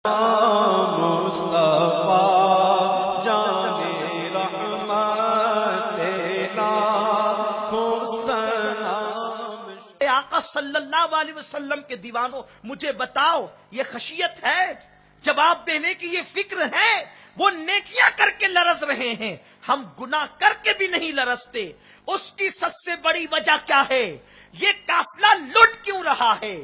آقا صلی اللہ علیہ وسلم کے دیوانوں، مجھے بتاؤ یہ خشیت ہے؟ جواب دینے کی یہ فکر ہے؟ وہ نیکیاں کر کے لرز رہے ہیں، ہم گناہ کر کے بھی نہیں لرزتے۔ اس کی سب سے بڑی وجہ کیا ہے؟ یہ قافلہ لٹ کیوں رہا ہے؟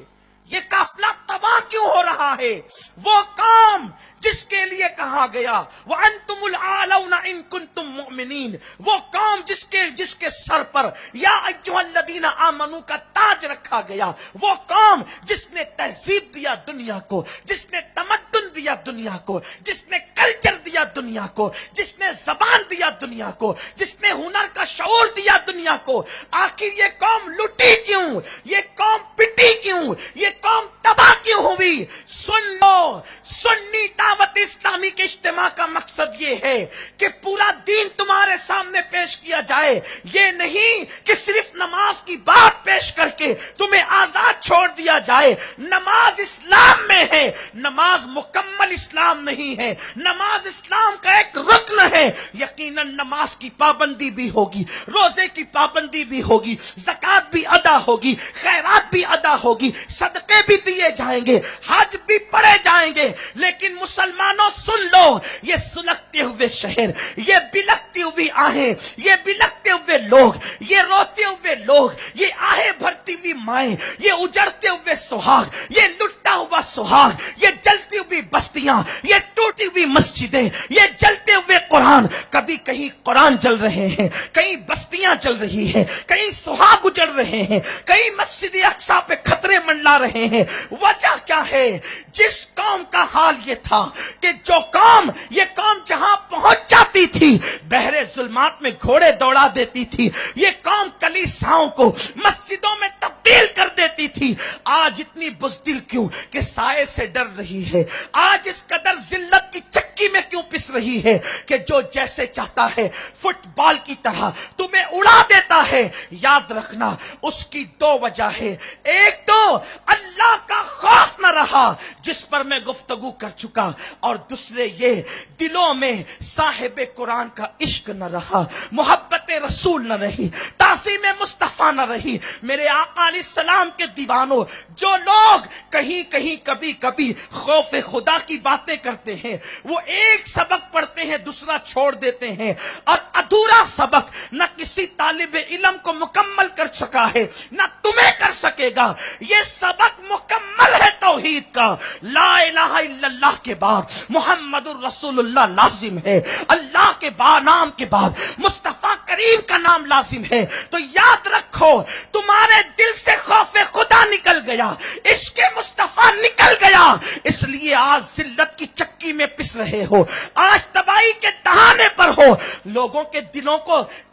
یہ قافلہ تباہ کیوں ہو رہا ہے؟ وہ قوم جس کے لیے کہا گیا وَأَنْتُمُ الْأَعْلَوْنَ إِن كُنتُم مُؤْمِنِينَ، وہ قوم جس کے سر پر یا ایھا الذین آمنوا کا تاج رکھا گیا، وہ قوم جس نے تہذیب دیا دنیا کو، جس نے تمدن دیا دنیا کو، جس نے کلچر دیا دنیا کو، جس نے زبان دیا دنیا کو، جس نے ہنر کا شعور دیا دنیا کو، آخر یہ قوم لٹی کیوں؟ یہ قوم پٹی کیوں؟ یہ قوم تباہ کیوں ہوئی؟ سن لو، سنی دعوت اسلامی کے اجتماع کا مقصد یہ ہے کہ پورا دین تمہارے سامنے پیش کیا جائے، یہ نہیں کہ صرف نماز کی بات پیش کر کے تمہیں آزاد چھوڑ دیا جائے۔ نماز اسلام میں ہے، نماز مکمل اسلام نہیں ہے، نماز اسلام کا ایک رکن ہے۔ یقیناً نماز کی پابندی بھی ہوگی، روزے کی پابندی بھی ہوگی، زکوٰۃ بھی ادا ہوگی، خیرات بھی ادا ہوگی، صدقے بھی دیے جائیں گے، حج بھی پڑھے جائیں گے، لیکن مسلمانوں سن لو، یہ سلگتے ہوئے شہر، یہ بلکتی ہوئی آہیں، یہ بلکتے ہوئے لوگ، یہ روتے ہوئے لوگ، یہ آہیں بھرتی ہوئی مائیں، یہ اجڑتے ہوئے سہاگ، یہ لٹا ہوا سہاگ، یہ جلتی ہوئی بستیاں، یہ ٹوٹی ہوئی مسجدیں، یہ جلتے ہوئے قرآن، کبھی کہیں قرآن جل رہے ہیں، کہیں بستیاں جل رہی ہیں، کہیں سہاگ اجڑ رہے ہیں، کہیں مسجد اقصی پہ خطرے منڈلا رہے ہیں۔ وجہ کیا ہے؟ جس قوم کا حال یہ تھا کہ جو قوم، یہ قوم جہاں پہنچ جاتی تھی بحر ظلمات میں گھوڑے دوڑا دیتی تھی، یہ قوم کلیساؤں کو مسجدوں میں تبدیل کر دیتی تھی۔ آج اتنی بزدل کیوں کہ سائے سے ڈر رہی ہے؟ آج اس قدر ذلت کی چکی میں کیوں پس رہی ہے کہ جو جیسے چاہتا ہے فٹ بال کی طرح تمہیں اڑا دیتا ہے؟ یاد رکھنا اس کی دو وجہ ہے، ایک تو اللہ کا خوف نہ رہا جس پر میں گفتگو کر چکا، اور دوسرے یہ دلوں میں صاحب قرآن کا عشق نہ رہا، محبت رسول نہ رہی، تعظیم مصطفیٰ نہ رہی۔ میرے آقا علیہ السلام کے دیوانوں، جو لوگ کہیں کہیں کبھی کبھی خوف خدا کی باتیں کرتے ہیں، وہ ایک سبق پڑھتے ہیں دوسرا چھوڑ دیتے ہیں، اور ادھورا سبق نہ کسی طالب علم کو مکمل کر سکا ہے نہ تمہیں کر سکے گا۔ یہ سبق مکمل ہے توحید کا، لا الہ الا اللہ کے بعد محمد الرسول اللہ لازم ہے، اللہ کے نام کے بعد مصطفیٰ کریم کا نام لازم ہے۔ تو یاد رکھو، تمہارے دل سے خوف خدا نکل گیا، عشق مصطفیٰ نکل گیا، اس لیے آج ذلت کی چکی میں پس رہے ہو، آج تباہی کے دہانے پر ہو۔ لوگوں کے دلوں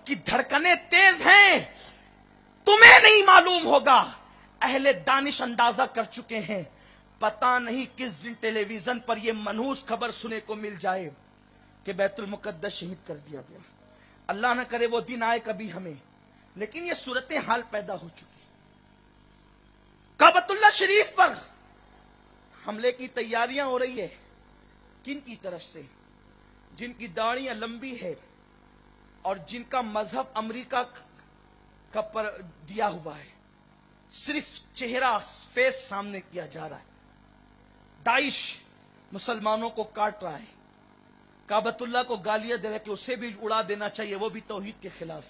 کی دھڑکنیں تیز ہیں، تمہیں نہیں معلوم ہوگا، اہل دانش اندازہ کر چکے ہیں۔ پتہ نہیں کس دن ٹیلی ویژن پر یہ منحوس خبر سنے کو مل جائے کہ بیت المقدس شہید کر دیا گیا۔ اللہ نہ کرے وہ دن آئے کبھی ہمیں، لیکن یہ صورتحال پیدا ہو چکی۔ کعبۃ اللہ شریف پر حملے کی تیاریاں ہو رہی ہے، کن کی طرف سے؟ جن کی داڑیاں لمبی ہے اور جن کا مذہب امریکہ کا پر دیا ہوا ہے، صرف چہرہ فیس سامنے کیا جا رہا ہے۔ داعش مسلمانوں کو کاٹ رہا ہے، کعبۃ اللہ کو گالیاں دے رہا ہے کہ اسے بھی اڑا دینا چاہیے، وہ بھی توحید کے خلاف۔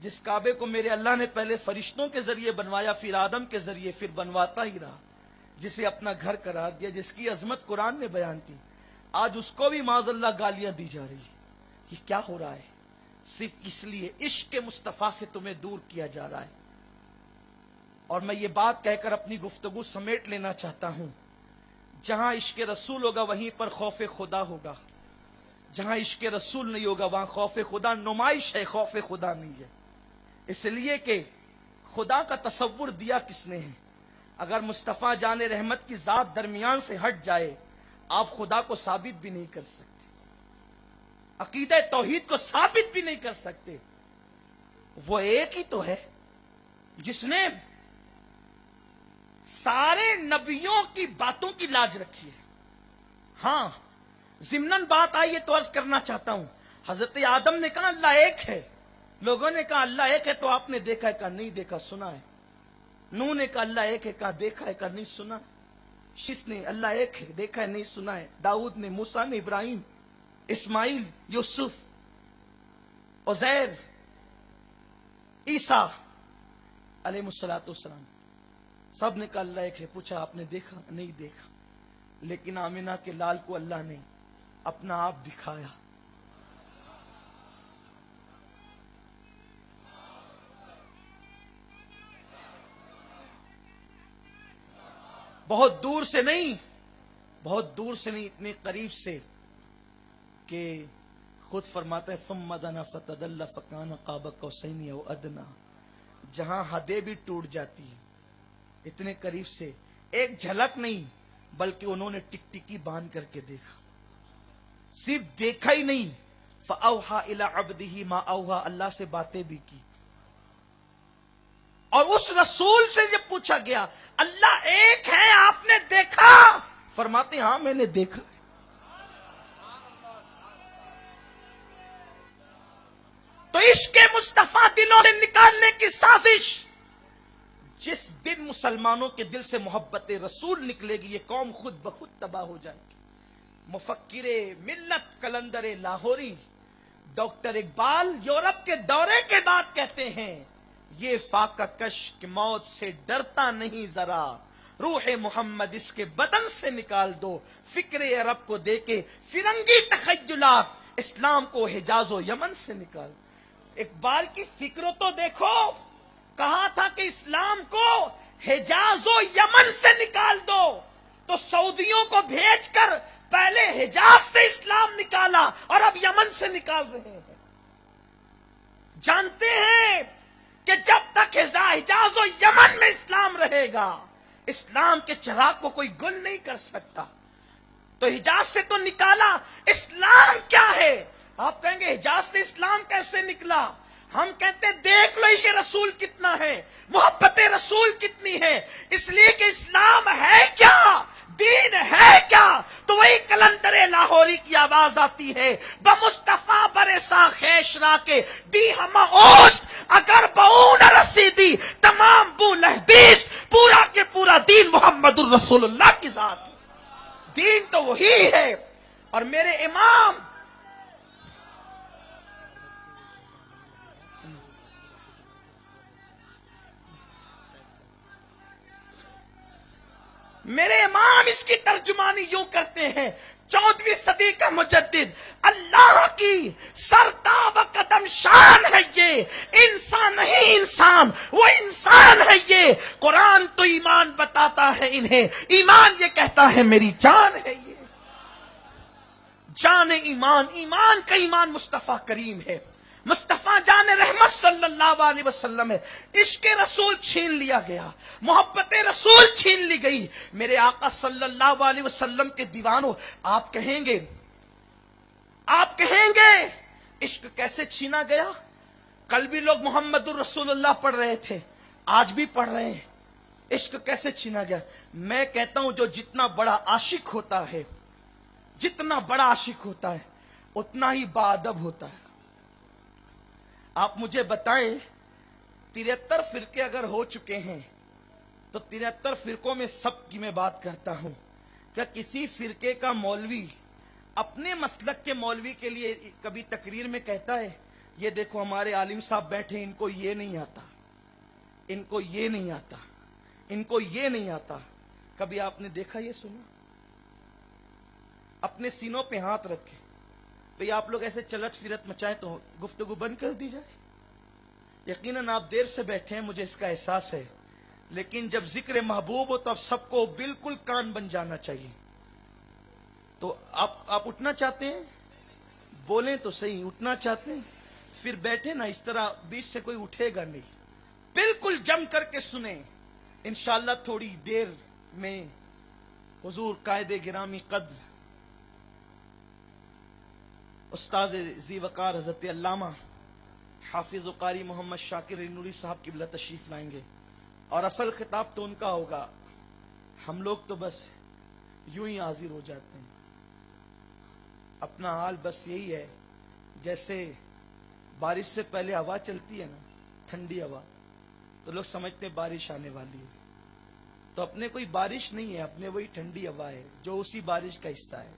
جس کعبے کو میرے اللہ نے پہلے فرشتوں کے ذریعے بنوایا، پھر آدم کے ذریعے، پھر بنواتا ہی رہا، جسے اپنا گھر قرار دیا، جس کی عظمت قرآن نے بیان کی، آج اس کو بھی معاذ اللہ گالیاں دی جا رہی ہے۔ یہ کیا ہو رہا ہے؟ صرف اس لیے عشق مصطفیٰ سے تمہیں دور کیا جا رہا ہے۔ اور میں یہ بات کہہ کر اپنی گفتگو سمیٹ لینا چاہتا ہوں، جہاں عشق رسول ہوگا وہیں پر خوف خدا ہوگا، جہاں عشق رسول نہیں ہوگا وہاں خوف خدا نمائش ہے، خوف خدا نہیں ہے۔ اس لیے کہ خدا کا تصور دیا کس نے ہے؟ اگر مصطفیٰ جان رحمت کی ذات درمیان سے ہٹ جائے، آپ خدا کو ثابت بھی نہیں کر سکتے، عقیدہ توحید کو ثابت بھی نہیں کر سکتے۔ وہ ایک ہی تو ہے جس نے سارے نبیوں کی باتوں کی لاج رکھی ہے، ہاں ضمناً بات آئی ہے تو عرض کرنا چاہتا ہوں، حضرت آدم نے کہا اللہ ایک ہے، لوگوں نے کہا اللہ ایک ہے تو آپ نے دیکھا ہے، کہا نہیں دیکھا سنا ہے۔ نوح نے کہا اللہ ایک ہے، کہا دیکھا ہے، کہا نہیں سنا ہے۔ شیس نے اللہ ایک ہے دیکھا ہے نہیں سنا ہے۔ داؤد نے، موسیٰ نے، ابراہیم، اسماعیل، یوسف، عزیر، عیسیٰ علیہ السلام سب نے کہا اللہ ایک ہے۔ پوچھا آپ نے دیکھا؟ نہیں دیکھا۔ لیکن آمنہ کے لال کو اللہ نے اپنا آپ دکھایا۔ بہت دور سے نہیں، بہت دور سے نہیں، اتنے قریب سے کہ خود فرماتا ہے ثم دنا فتدلی فکان قاب قوسین او ادنی، جہاں حدیں بھی ٹوٹ جاتی ہیں اتنے قریب سے ایک جھلک نہیں بلکہ انہوں نے ٹکٹکی باندھ کر کے دیکھا، صرف دیکھا ہی نہیں، فاوحى الى عبده ما اوحى، اللہ سے باتیں بھی کی۔ اور اس رسول سے جب پوچھا گیا اللہ ایک ہے آپ نے دیکھا؟ فرماتے ہاں میں نے دیکھا ہے۔ تو عشق مصطفیٰ دلوں سے نکالنے کی سازش، جس دن مسلمانوں کے دل سے محبت رسول نکلے گی یہ قوم خود بخود تباہ ہو جائے گی۔ مفکر ملت قلندر لاہوری ڈاکٹر اقبال یورپ کے دورے کے بعد کہتے ہیں یہ فاقہ کش کہ موت سے ڈرتا نہیں ذرا، روح محمد اس کے بدن سے نکال دو، فکر عرب کو دے کے فرنگی تخیلات اسلام کو حجاز و یمن سے نکال دو۔ اقبال کی فکر تو دیکھو، کہا تھا کہ اسلام کو حجاز و یمن سے نکال دو، تو سعودیوں کو بھیج کر پہلے حجاز سے اسلام نکالا اور اب یمن سے نکال رہے ہیں۔ جانتے ہیں کہ جب تک حجاز و یمن میں اسلام رہے گا اسلام کے چراغ کو کوئی گل نہیں کر سکتا۔ تو حجاز سے تو نکالا، اسلام کیا ہے؟ آپ کہیں گے حجاز سے اسلام کیسے نکلا؟ ہم کہتے ہیں دیکھ لو عشق رسول کتنا ہے، محبت رسول کتنی ہے، اس لیے کہ اسلام ہے کیا، دین ہے کیا؟ تو وہی کلندر لاہوری کی آواز آتی ہے بمصطفیٰ برسا خیش را کے دی ہم اوست، اگر بہو نہ رسیدی تمام بو لہبیست، پورا کے پورا دین محمد الرسول اللہ کی ذات ہے۔ دین تو وہی ہے۔ اور میرے امام اس کی ترجمانی یوں کرتے ہیں، 14ویں صدی کا مجدد، اللہ کی سرتاب قدم شان ہے یہ، انسان نہیں انسان، وہ انسان ہے یہ۔ قرآن تو ایمان بتاتا ہے انہیں، ایمان یہ کہتا ہے میری جان ہے یہ۔ جان ایمان، ایمان کا ایمان مصطفیٰ کریم ہے، مصطفیٰ جان رحمت صلی اللہ علیہ وسلم ہے۔ عشق رسول چھین لیا گیا، محبت رسول چھین لی گئی۔ میرے آقا صلی اللہ علیہ وسلم کے دیوانوں، آپ کہیں گے عشق کیسے چھینا گیا؟ کل بھی لوگ محمد الرسول اللہ پڑھ رہے تھے، آج بھی پڑھ رہے ہیں۔ عشق کیسے چھینا گیا؟ میں کہتا ہوں جو جتنا بڑا عاشق ہوتا ہے، جتنا بڑا عاشق ہوتا ہے اتنا ہی باادب ہوتا ہے۔ آپ مجھے بتائیں 73 فرقے اگر ہو چکے ہیں تو 73 فرقوں میں سب کی میں بات کرتا ہوں، کیا کسی فرقے کا مولوی اپنے مسلک کے مولوی کے لیے کبھی تقریر میں کہتا ہے یہ دیکھو ہمارے عالم صاحب بیٹھے ان کو یہ نہیں آتا، ان کو یہ نہیں آتا، ان کو یہ نہیں آتا؟ کبھی آپ نے دیکھا یہ سنا؟ اپنے سینوں پہ ہاتھ رکھے بھئی آپ لوگ ایسے چلت پھرت مچائیں تو گفتگو بند کر دی جائے۔ یقیناً آپ دیر سے بیٹھے ہیں، مجھے اس کا احساس ہے، لیکن جب ذکر محبوب ہو تو اب سب کو بالکل کان بن جانا چاہیے۔ تو آپ اٹھنا چاہتے ہیں؟ بولیں تو صحیح، اٹھنا چاہتے ہیں؟ پھر بیٹھے نا، اس طرح بیچ سے کوئی اٹھے گا نہیں، بالکل جم کر کے سنیں۔ انشاءاللہ تھوڑی دیر میں حضور قائد گرامی قدر استاد ذی وقار حضرت علامہ حافظ و قاری محمد شاکر نوری صاحب قبلہ تشریف لائیں گے، اور اصل خطاب تو ان کا ہوگا، ہم لوگ تو بس یوں ہی حاضر ہو جاتے ہیں۔ اپنا حال بس یہی ہے جیسے بارش سے پہلے ہوا چلتی ہے نا، ٹھنڈی ہوا، تو لوگ سمجھتے ہیں بارش آنے والی ہے، تو اپنے کوئی بارش نہیں ہے، اپنے وہی ٹھنڈی ہوا ہے جو اسی بارش کا حصہ ہے،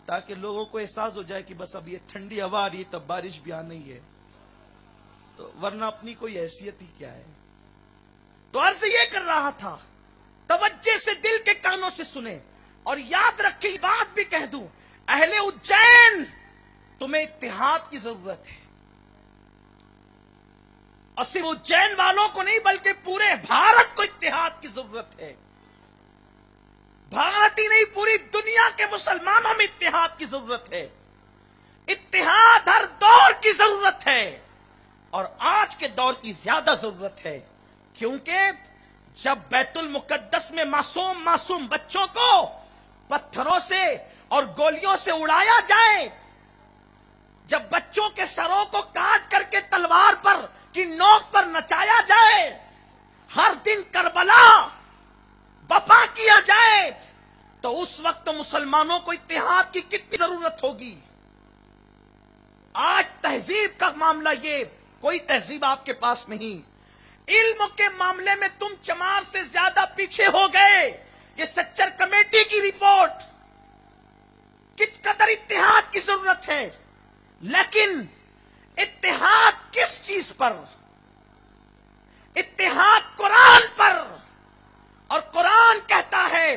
تاکہ لوگوں کو احساس ہو جائے کہ بس اب یہ ٹھنڈی ہوا آ رہی ہے تب بارش بھی آنا ہی ہے، تو ورنہ اپنی کوئی حیثیت ہی کیا ہے۔ تو عرض یہ کر رہا تھا، توجہ سے دل کے کانوں سے سنیں اور یاد رکھیں، بات بھی کہہ دوں، اہل اجین تمہیں اتحاد کی ضرورت ہے، اور صرف اجین والوں کو نہیں بلکہ پورے بھارت کو اتحاد کی ضرورت ہے۔ بھارت ہی نہیں، پوری دنیا کے مسلمانوں میں اتحاد کی ضرورت ہے۔ اتحاد ہر دور کی ضرورت ہے، اور آج کے دور کی زیادہ ضرورت ہے، کیونکہ جب بیت المقدس میں معصوم بچوں کو پتھروں سے اور گولیوں سے اڑایا جائے، جب بچوں کے سروں کو کاٹ کر کے تلوار پر کی نوک پر نچایا جائے، ہر دن کربلا بپا کیا جائے، تو اس وقت مسلمانوں کو اتحاد کی کتنی ضرورت ہوگی۔ آج تہذیب کا معاملہ، یہ کوئی تہذیب آپ کے پاس نہیں، علم کے معاملے میں تم چمار سے زیادہ پیچھے ہو گئے۔ یہ سچر کمیٹی کی رپورٹ، کس قدر اتحاد کی ضرورت ہے، لیکن اتحاد کس چیز پر؟ اتحاد قرآن پر، اور قرآن کہتا ہے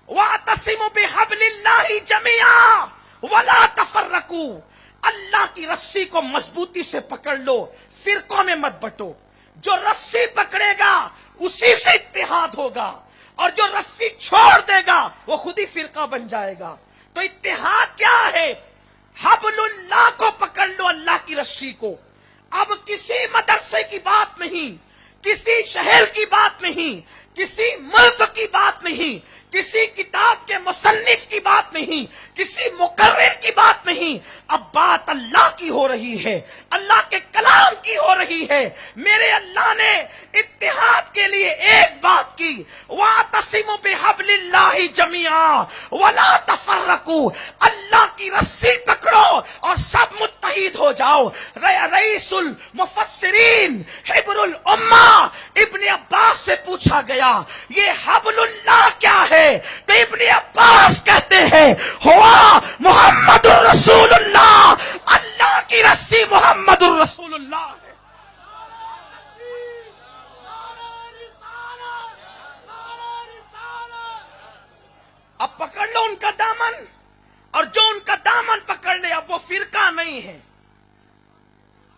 وَاعْتَصِمُوا بِحَبْلِ اللَّهِ جَمِيعًا وَلَا تَفَرَّقُوا، اللہ کی رسی کو مضبوطی سے پکڑ لو، فرقوں میں مت بٹو۔ جو رسی پکڑے گا اسی سے اتحاد ہوگا، اور جو رسی چھوڑ دے گا وہ خود ہی فرقہ بن جائے گا۔ تو اتحاد کیا ہے؟ حبل اللہ کو پکڑ لو، اللہ کی رسی کو۔ اب کسی مدرسے کی بات نہیں، کسی شہر کی بات نہیں، کسی ملک کی بات نہیں، کسی کتاب کے مصنف کی بات نہیں، کسی مقرر کی بات نہیں، اب بات اللہ کی ہو رہی ہے، اللہ کے کلام کی ہو رہی ہے۔ میرے اللہ نے اتحاد کے لیے ایک بات کی، وَاعْتَصِمُوا بِحَبْلِ اللَّهِ جَمِيعًا وَلَا تَفَرَّقُوا، اللہ کی رسی پکڑو اور سب متحد ہو جاؤ۔ رئیس المفسرین حبر الامہ ابن عباس سے پوچھا گیا یہ حبل اللہ کیا ہے، تو ابن عباس کہتے ہیں ہوا محمد الرسول اللہ، اللہ کی رسی محمد الرسول اللہ ہے۔ اب پکڑ لو ان کا دامن، اور جو ان کا دامن پکڑ لے اب وہ فرقہ نہیں ہے،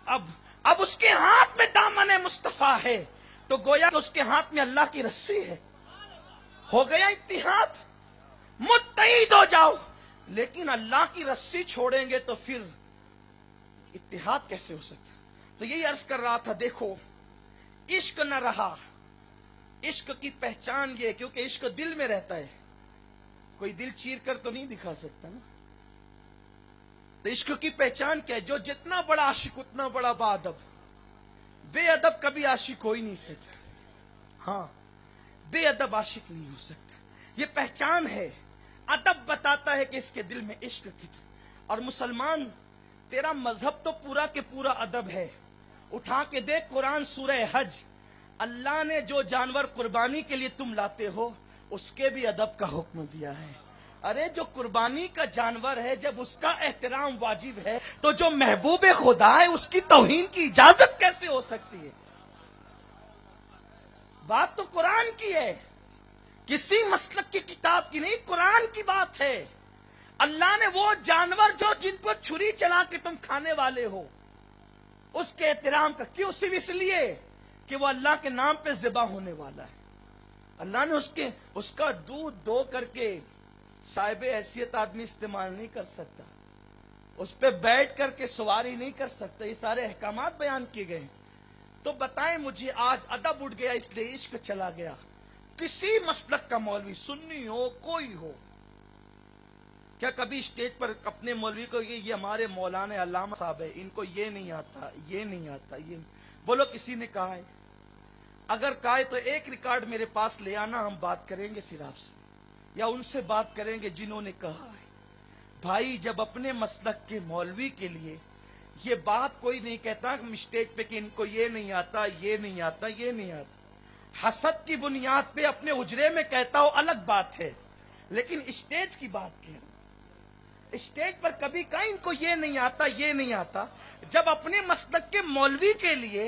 اب اس کے ہاتھ میں دامن مصطفیٰ ہے، تو گویا کہ اس کے ہاتھ میں اللہ کی رسی ہے، ہو گیا اتحاد، متحد ہو جاؤ۔ لیکن اللہ کی رسی چھوڑیں گے تو پھر اتحاد کیسے ہو سکتا؟ تو یہی عرض کر رہا تھا، دیکھو عشق نہ رہا، عشق کی پہچان یہ، کیونکہ عشق دل میں رہتا ہے، کوئی دل چیر کر تو نہیں دکھا سکتا نا۔ تو عشق کی پہچان کیا ہے؟ جو جتنا بڑا عاشق اتنا بڑا با ادب، بے ادب کبھی عاشق ہو ہی نہیں سکتا، ہاں بے ادب عاشق نہیں ہو سکتا، یہ پہچان ہے۔ ادب بتاتا ہے کہ اس کے دل میں عشق کتنا، اور مسلمان تیرا مذہب تو پورا کے پورا ادب ہے۔ اٹھا کے دیکھ قرآن سورہ حج، اللہ نے جو جانور قربانی کے لیے تم لاتے ہو اس کے بھی ادب کا حکم دیا ہے۔ ارے جو قربانی کا جانور ہے جب اس کا احترام واجب ہے تو جو محبوب خدا ہے اس کی توہین کی اجازت کیسے ہو سکتی ہے؟ بات تو قرآن کی ہے، کسی مسلک کی کتاب کی نہیں، قرآن کی بات ہے۔ اللہ نے وہ جانور جو جن پر چھری چلا کے تم کھانے والے ہو اس کے احترام کا، کیوں؟ صرف اس لیے کہ وہ اللہ کے نام پہ ذبح ہونے والا ہے۔ اللہ نے اس کا دودھ دو کر کے صاحب حیثیت آدمی استعمال نہیں کر سکتا، اس پہ بیٹھ کر کے سواری نہیں کر سکتا، یہ سارے احکامات بیان کیے گئے ہیں۔ تو بتائیں مجھے، آج ادب اٹھ گیا اس لیے عشق چلا گیا، کسی مسلک کا مولوی، سنی ہو کوئی ہو، کیا کبھی اسٹیج پر اپنے مولوی کو یہ ہمارے مولانا علامہ صاحب ہے، ان کو یہ نہیں آتا، یہ نہیں آتا، یہ بولو کسی نے کہا ہے؟ اگر کہا ہے تو ایک ریکارڈ میرے پاس لے آنا، ہم بات کریں گے پھر آپ سے، یا ان سے بات کریں گے جنہوں نے کہا ہے۔ بھائی جب اپنے مسلک کے مولوی کے لیے یہ بات کوئی نہیں کہتا اسٹیج پہ کہ ان کو یہ نہیں آتا، یہ نہیں آتا، یہ نہیں آتا، حسد کی بنیاد پہ اپنے اجرے میں کہتا ہو الگ بات ہے، لیکن اسٹیج کی بات کہہ رہا ہوں، اسٹیج پر کبھی کہیں ان کو یہ نہیں آتا، یہ نہیں آتا۔ جب اپنے مسلک کے مولوی کے لیے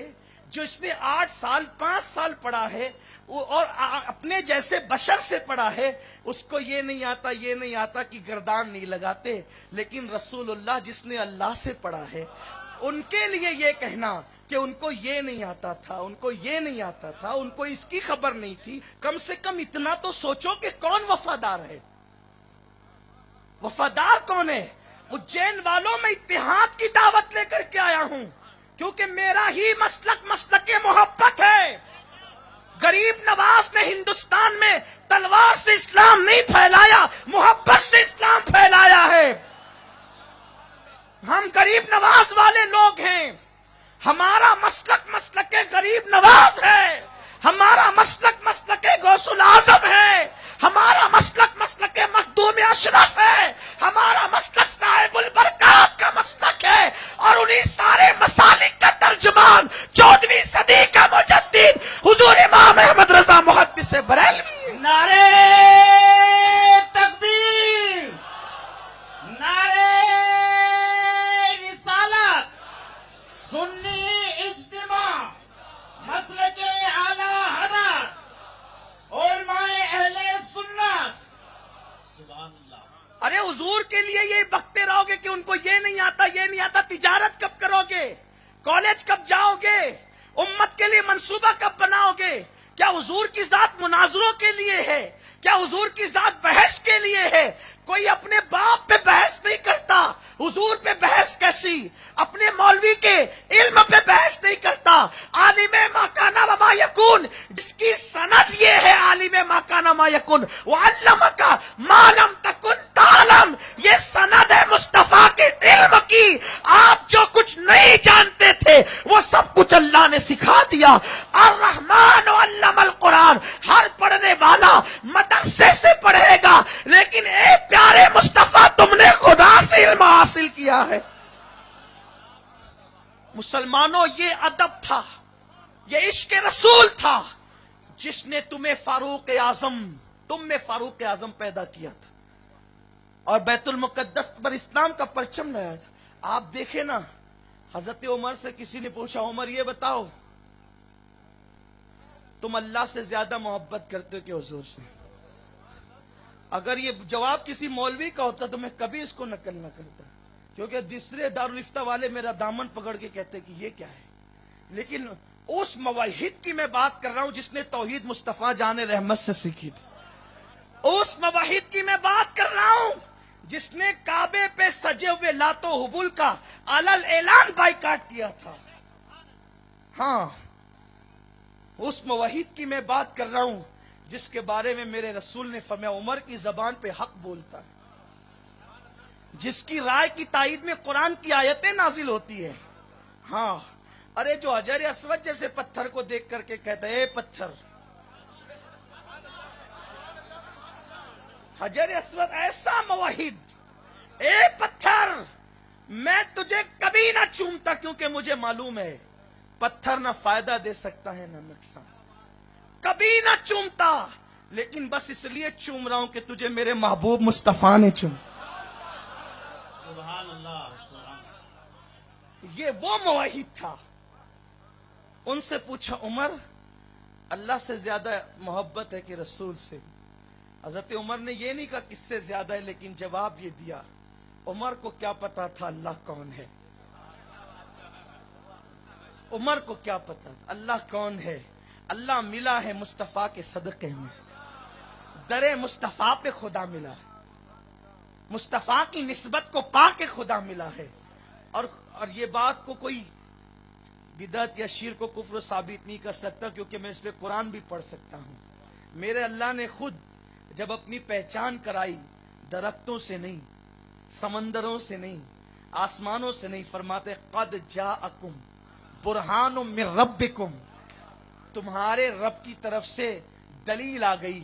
جو اس نے 8 سال 5 سال پڑھا ہے اور اپنے جیسے بشر سے پڑھا ہے، اس کو یہ نہیں آتا، یہ نہیں آتا کہ گردان نہیں لگاتے، لیکن رسول اللہ جس نے اللہ سے پڑھا ہے ان کے لیے یہ کہنا کہ ان کو یہ نہیں آتا تھا، ان کو یہ نہیں آتا تھا، ان کو اس کی خبر نہیں تھی، کم سے کم اتنا تو سوچو کہ کون وفادار ہے، وفادار کون ہے؟ اجین والوں میں اتحاد کی دعوت لے کر کے آیا ہوں، کیونکہ میرا ہی مسلک محبت ہے۔ غریب نواز نے ہندوستان میں تلوار سے اسلام نہیں پھیلایا، محبت سے اسلام پھیلایا ہے۔ ہم غریب نواز والے لوگ ہیں، ہمارا مسلک غریب نواز ہے، ہمارا مسلک غوث الاعظم ہے، ہمارا مسلک مخدوم اشرف ہے، ہمارا مسلک صاحب البرکات کا مسلک ہے، اور انہی سارے مسالک کا ترجمان 14ویں صدی کا مجدد حضور امام احمد رضا محدث بریلوی۔ نعرے تکبیر، نعرے رسالت، سنی اجتماع، مسلک اعلی حضرت، علماء اہل سنت، سبحان اللہ۔ ارے حضور کے لیے یہ بکتے رہو گے کہ ان کو یہ نہیں آتا، یہ نہیں آتا، تجارت کب کرو گے؟ کالج کب جاؤ گے؟ امت کے لیے منصوبہ کب بناؤ گے؟ کیا حضور کی ذات مناظروں کے لیے ہے؟ کیا حضور کی ذات بحث کے لیے ہے؟ کوئی اپنے باپ پہ بحث نہیں کرتا، حضور پہ بحث کیسی؟ اپنے مولوی کے علم پہ بحث نہیں کرتا۔ عالم ما کان و ما یکون، جس کی سند یہ ہے عالم ما کان ما یکون، وعلمک ما لم تکن تعلم، یہ سند ہے مصطفیٰ کے علم کی۔ آپ جو کچھ نہیں جانتے تھے وہ سب کچھ اللہ نے سکھا دیا۔ الرحمن علم القرآن، ہر پڑھنے والا مدرسے سے پڑھے گا، لیکن اے پیارے مصطفیٰ تم نے خدا سے علم حاصل کیا ہے۔ مسلمانوں، یہ ادب تھا، یہ عشق رسول تھا جس نے تمہیں فاروق اعظم، تم میں فاروق اعظم پیدا کیا تھا اور بیت المقدس پر اسلام کا پرچم لایا تھا۔ آپ دیکھیں نا، حضرت عمر سے کسی نے پوچھا، عمر یہ بتاؤ تم اللہ سے زیادہ محبت کرتے ہو کہ حضور سے؟ اگر یہ جواب کسی مولوی کا ہوتا تو میں کبھی اس کو نقل نہ کرتا، کیونکہ دوسرے دارالفتہ والے میرا دامن پکڑ کے کہتے کہ یہ کیا ہے۔ لیکن اس موحد کی میں بات کر رہا ہوں جس نے توحید مصطفیٰ جان رحمت سے سیکھی تھی، اس موحد کی میں بات کر رہا ہوں جس نے کعبے پہ سجے ہوئے لات و حبل کا علل اعلان بائیکاٹ کیا تھا۔ ہاں، اس موحد کی میں بات کر رہا ہوں جس کے بارے میں میرے رسول نے فرمایا عمر کی زبان پہ حق بولتا ہے، جس کی رائے کی تائید میں قرآن کی آیتیں نازل ہوتی ہے۔ ہاں، ارے جو حجر اسود جیسے پتھر کو دیکھ کر کے کہتا ہے اے پتھر، حجر اسود ایسا موحد، اے پتھر میں تجھے کبھی نہ چومتا، کیونکہ مجھے معلوم ہے پتھر نہ فائدہ دے سکتا ہے نہ نقصان، کبھی نہ چومتا، لیکن بس اس لیے چوم رہا ہوں کہ تجھے میرے محبوب مصطفیٰ نے چوم۔ سبحان اللہ، سبحان اللہ۔ یہ وہ موحد تھا۔ ان سے پوچھا عمر اللہ سے زیادہ محبت ہے کہ رسول سے؟ حضرت عمر نے یہ نہیں کہا کس سے زیادہ ہے، لیکن جواب یہ دیا، عمر کو کیا پتا تھا اللہ کون ہے؟ عمر کو کیا پتا تھا اللہ کون ہے؟ اللہ ملا ہے مصطفیٰ کے صدقے میں، در مصطفیٰ پہ خدا ملا ہے، مصطفیٰ کی نسبت کو پا کے خدا ملا ہے۔ اور یہ بات کو کوئی بدعت یا شرک کو کفر ثابت نہیں کر سکتا، کیونکہ میں اس پہ قرآن بھی پڑھ سکتا ہوں۔ میرے اللہ نے خود جب اپنی پہچان کرائی، درختوں سے نہیں، سمندروں سے نہیں، آسمانوں سے نہیں، فرماتے قد جاءکم برہان من ربکم، تمہارے رب کی طرف سے دلیل آ گئی،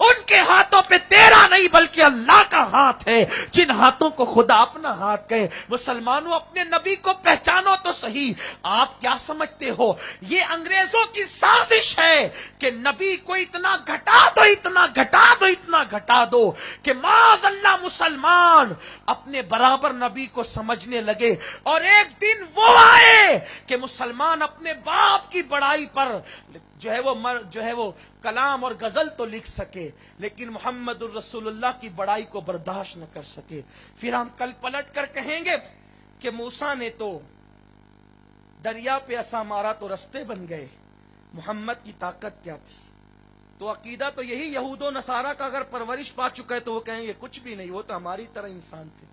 ان کے ہاتھوں پہ تیرا نہیں بلکہ اللہ کا ہاتھ ہے، جن ہاتھوں کو خدا اپنا ہاتھ کہے۔ مسلمانوں اپنے نبی کو پہچانو تو صحیح۔ آپ کیا سمجھتے ہو یہ انگریزوں کی سازش ہے کہ نبی کو اتنا گھٹا دو، اتنا گھٹا دو، اتنا گھٹا دو کہ معاذ اللہ مسلمان اپنے برابر نبی کو سمجھنے لگے، اور ایک دن وہ آئے کہ مسلمان اپنے باپ کی بڑائی پر جو ہے وہ کلام اور غزل تو لکھ سکے، لیکن محمد الرسول اللہ کی بڑائی کو برداشت نہ کر سکے۔ پھر ہم کل پلٹ کر کہیں گے کہ موسیٰ نے تو دریا پہ عصا مارا تو رستے بن گئے، محمد کی طاقت کیا تھی؟ تو عقیدہ تو یہی یہود و نصارہ کا اگر پرورش پا چکا ہے تو وہ کہیں گے کچھ بھی نہیں، وہ تو ہماری طرح انسان تھے۔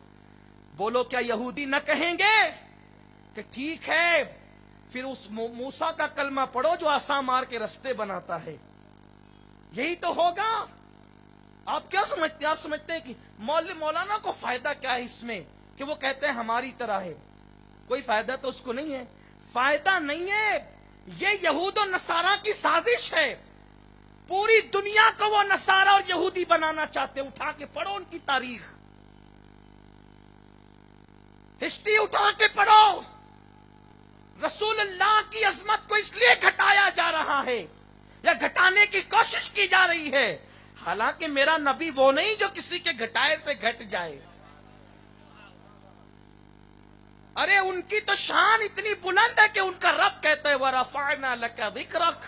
بولو کیا یہودی نہ کہیں گے کہ ٹھیک ہے پھر اس موسیٰ کا کلمہ پڑھو جو عصا مار کے رستے بناتا ہے؟ یہی تو ہوگا۔ آپ کیا سمجھتے ہیں؟ آپ سمجھتے ہیں کہ مولانا کو فائدہ کیا ہے اس میں کہ وہ کہتے ہیں ہماری طرح ہے؟ کوئی فائدہ تو اس کو نہیں ہے، فائدہ نہیں ہے۔ یہ یہود و نصارہ کی سازش ہے، پوری دنیا کو وہ نصارہ اور یہودی بنانا چاہتے ہیں۔ اٹھا کے پڑھو ان کی تاریخ، ہسٹری اٹھا کے پڑھو۔ رسول اللہ کی عظمت کو اس لیے گھٹایا جا رہا ہے یا گھٹانے کی کوشش کی جا رہی ہے، حالانکہ میرا نبی وہ نہیں جو کسی کے گھٹائے سے گھٹ جائے۔ ارے ان کی تو شان اتنی بلند ہے کہ ان کا رب کہتا ہے وَرَفَعْنَا لَكَ ذِكْرَكَ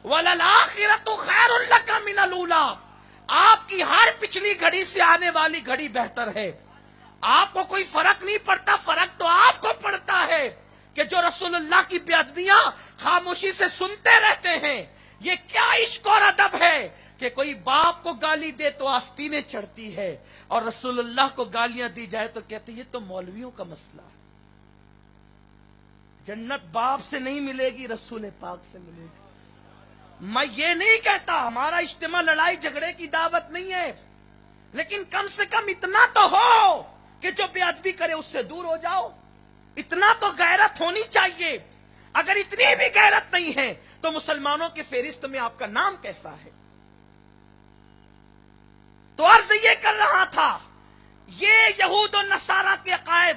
وَلَلْآخِرَةُ خَيْرٌ لَكَ مِنَ الْأُولَىٰ۔ آپ کی ہر پچھلی گھڑی سے آنے والی گھڑی بہتر ہے۔ آپ کو کوئی فرق نہیں پڑتا، فرق تو آپ کو پڑتا ہے کہ جو رسول اللہ کی بے ادبیاں خاموشی سے سنتے رہتے ہیں۔ یہ کیا عشق اور ادب ہے کہ کوئی باپ کو گالی دے تو آستینیں چڑھتی ہے، اور رسول اللہ کو گالیاں دی جائے تو کہتے یہ تو مولویوں کا مسئلہ ہے۔ جنت باپ سے نہیں ملے گی، رسول پاک سے ملے گی۔ میں یہ نہیں کہتا ہمارا اجتماع لڑائی جھگڑے کی دعوت نہیں ہے، لیکن کم سے کم اتنا تو ہو کہ جو بے ادبی کرے اس سے دور ہو جاؤ۔ اتنا تو غیرت ہونی چاہیے۔ اگر اتنی بھی غیرت نہیں ہے تو مسلمانوں کی فہرست میں آپ کا نام کیسا ہے؟ تو عرض یہ کر رہا تھا، یہ یہود و نصارہ کے عقائد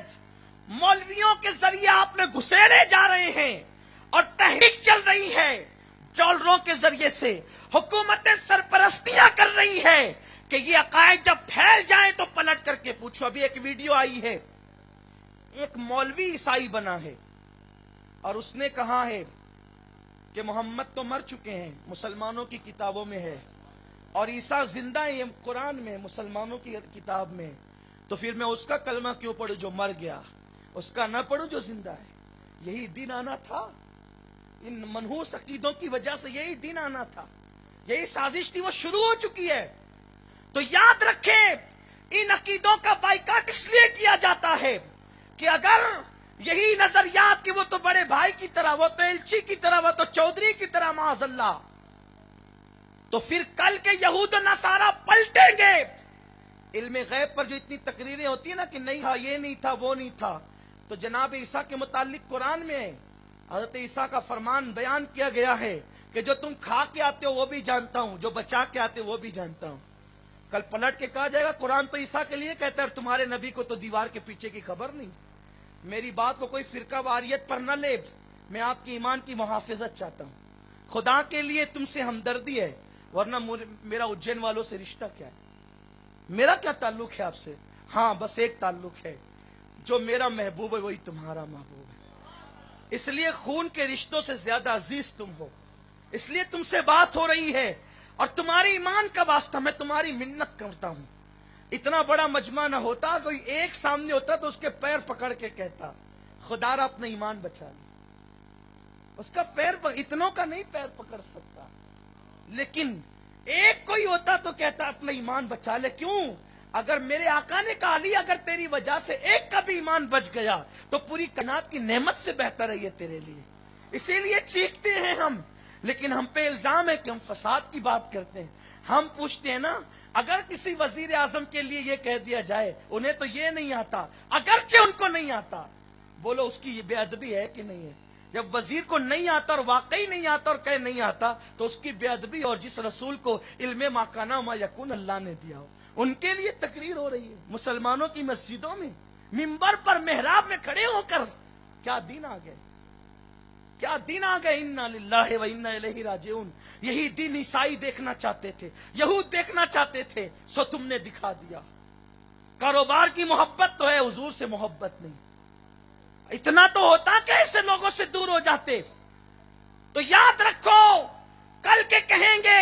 مولویوں کے ذریعے آپ میں گھسیڑے جا رہے ہیں، اور تحریک چل رہی ہے ڈالروں کے ذریعے سے، حکومتیں سرپرستیاں کر رہی ہے کہ یہ عقائد جب پھیل جائیں تو پلٹ کر کے پوچھو۔ ابھی ایک ویڈیو آئی ہے، ایک مولوی عیسائی بنا ہے اور اس نے کہا ہے کہ محمد تو مر چکے ہیں، مسلمانوں کی کتابوں میں ہے، اور عیسیٰ زندہ ہے، قرآن میں، مسلمانوں کی کتاب میں، تو پھر میں اس کا کلمہ کیوں پڑھوں جو مر گیا، اس کا نہ پڑھوں جو زندہ ہے؟ یہی دین آنا تھا۔ ان منحوس عقیدوں کی وجہ سے یہی دین آنا تھا، یہی سازش تھی، وہ شروع ہو چکی ہے۔ تو یاد رکھیں ان عقیدوں کا بائیکاٹ اس لیے کیا جاتا ہے کہ اگر یہی نظریات کہ وہ تو بڑے بھائی کی طرح، وہ تو ایلچی کی طرح، وہ تو چودھری کی طرح، معاذ اللہ، تو پھر کل کے یہود و نصارہ پلٹیں گے۔ علم غیب پر جو اتنی تقریریں ہوتی ہیں نا کہ نہیں ہاں یہ نہیں تھا وہ نہیں تھا، تو جناب عیسیٰ کے متعلق قرآن میں حضرت عیسیٰ کا فرمان بیان کیا گیا ہے کہ جو تم کھا کے آتے ہو وہ بھی جانتا ہوں، جو بچا کے آتے ہو وہ بھی جانتا ہوں۔ کل پلٹ کے کہا جائے گا قرآن تو عیسیٰ کے لیے کہتا ہے اور تمہارے نبی کو تو دیوار کے پیچھے کی خبر نہیں۔ میری بات کو کوئی فرقہ واریت پر نہ لے، میں آپ کی ایمان کی محافظت چاہتا ہوں، خدا کے لیے تم سے ہمدردی ہے، ورنہ میرا اجین والوں سے رشتہ کیا ہے؟ میرا کیا تعلق ہے آپ سے؟ ہاں بس ایک تعلق ہے، جو میرا محبوب ہے وہی تمہارا محبوب ہے، اس لیے خون کے رشتوں سے زیادہ عزیز تم ہو، اس لیے تم سے بات ہو رہی ہے، اور تمہاری ایمان کا واسطہ میں تمہاری منت کرتا ہوں۔ اتنا بڑا مجمع نہ ہوتا، کوئی ایک سامنے ہوتا تو اس کے پیر پکڑ کے کہتا خدا را اپنا ایمان بچا لے، اس کا پیر اتنوں کا نہیں پیر پکڑ سکتا، لیکن ایک کوئی ہوتا تو کہتا اپنا ایمان بچا لے۔ کیوں؟ اگر میرے آقا نے کہا علی اگر تیری وجہ سے ایک کا بھی ایمان بچ گیا تو پوری کائنات کی نعمت سے بہتر ہے یہ تیرے لیے، اسی لیے چیختے ہیں ہم، لیکن ہم پہ الزام ہے کہ ہم فساد کی بات کرتے ہیں۔ ہم پوچھتے ہیں نا، اگر کسی وزیر اعظم کے لیے یہ کہہ دیا جائے انہیں تو یہ نہیں آتا، اگرچہ ان کو نہیں آتا، بولو اس کی یہ بے ادبی ہے کہ نہیں ہے؟ جب وزیر کو نہیں آتا اور واقعی نہیں آتا اور کہے نہیں آتا تو اس کی بے ادبی، اور جس رسول کو علم ما کانا ما یکون اللہ نے دیا ہو ان کے لیے تقریر ہو رہی ہے مسلمانوں کی مسجدوں میں، منبر پر محراب میں کھڑے ہو کر. کیا دین آ گئے، کیا دین آ گئے. انا للہ و انا الیہ راجعون. یہی دین عیسائی دیکھنا چاہتے تھے، یہود دیکھنا چاہتے تھے، سو تم نے دکھا دیا. کاروبار کی محبت تو ہے، حضور سے محبت نہیں. اتنا تو ہوتا کہ ایسے لوگوں سے دور ہو جاتے. تو یاد رکھو، کل کے کہیں گے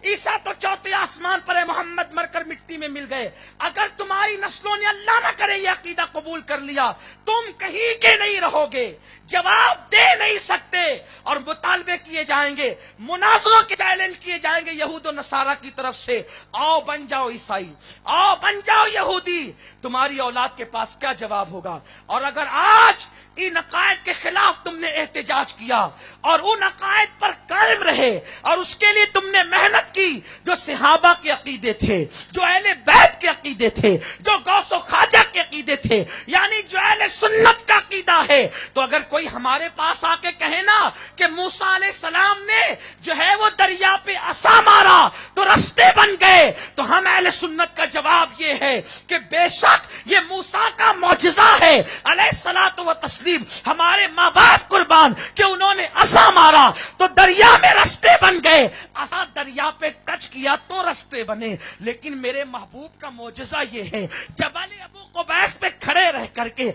عیسیٰ تو چوتھے آسمان پر ہے، محمد مر کر مٹی میں مل گئے. اگر تمہاری نسلوں نے اللہ نہ کرے یہ عقیدہ قبول کر لیا، تم کہیں کے نہیں رہو گے، جواب دے نہیں سکتے، اور مطالبے کیے جائیں گے، مناظروں کے چیلنج کیے جائیں گے یہود و نصارہ کی طرف سے. آؤ بن جاؤ عیسائی، آؤ بن جاؤ یہودی. تمہاری اولاد کے پاس کیا جواب ہوگا؟ اور اگر آج ان عقائد کے خلاف تم نے احتجاج کیا اور ان عقائد پر قائم رہے اور اس کے لیے تم نے محنت کی، جو صحابہ کے عقیدے تھے، جو اہل بیت کے عقیدے تھے، جو غوث و خواجہ کے عقیدے تھے، یعنی جو اہل سنت کا عقیدہ ہے، تو اگر کوئی ہمارے پاس آ کے کہے نا کہ موسیٰ علیہ السلام نے جو ہے وہ دریا پہ عصا مارا تو رستے بن گئے، تو ہم اہل سنت کا جواب یہ ہے کہ بے شک یہ موسیٰ کا معجزہ ہے علیہ الصلوۃ والتسلیم. ہمارے ماں باپ قربان کہ انہوں نے عصا مارا تو دریا میں رستے بن گئے، عصا دریا پہ ٹچ کیا تو رستے بنے. لیکن میرے محبوب کا معجزہ یہ ہے، جبل ابو قبیس پہ کھڑے رہ کر کے